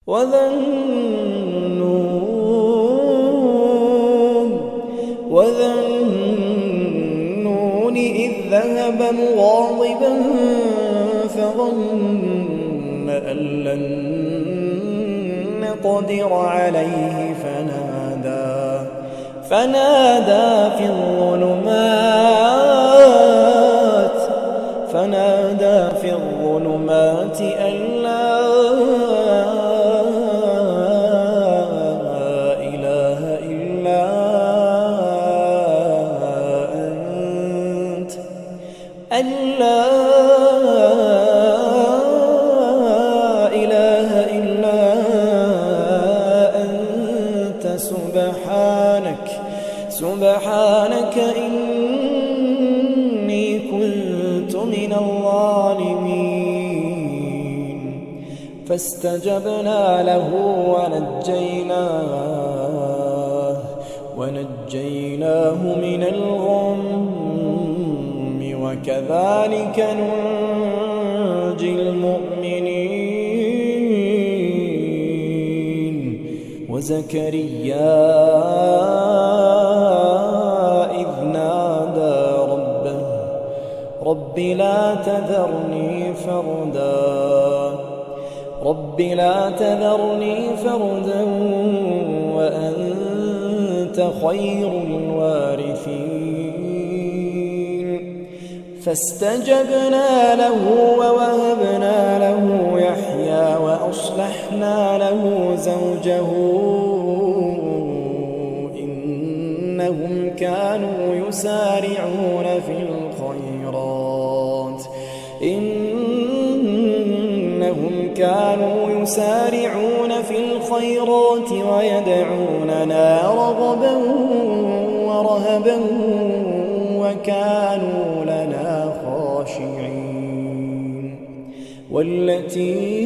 وذا النون إذ ذهب مغاضبا فظن أن لن نقدر عليه فنادى في الظلمات أن لا إله إلا أنت سبحانك إني كنت من الظالمين فاستجبنا له ونجيناه من الغم وكذلك ننجي المؤمنين وزكريا إذ نادى رب لا تذرني فردا وأنت خير الوارثين فاستجبنا له ووهبنا له يحيى وأصلحنا له زوجه إنهم كانوا يسارعون في الخيرات ويدعوننا رغبا ورهبا وكانوا لنا خاشعين والتي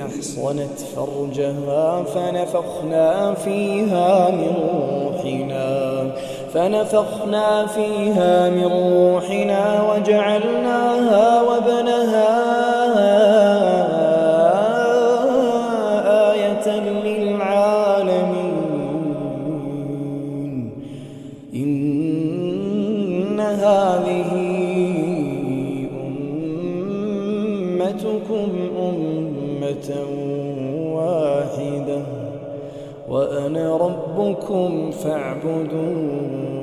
أحصنت فرجها فنفخنا فيها من روحنا وجعلناها وابنها آية للعالمين إن هذه أمتكم أمة واحدة وأنا ربكم فاعبدون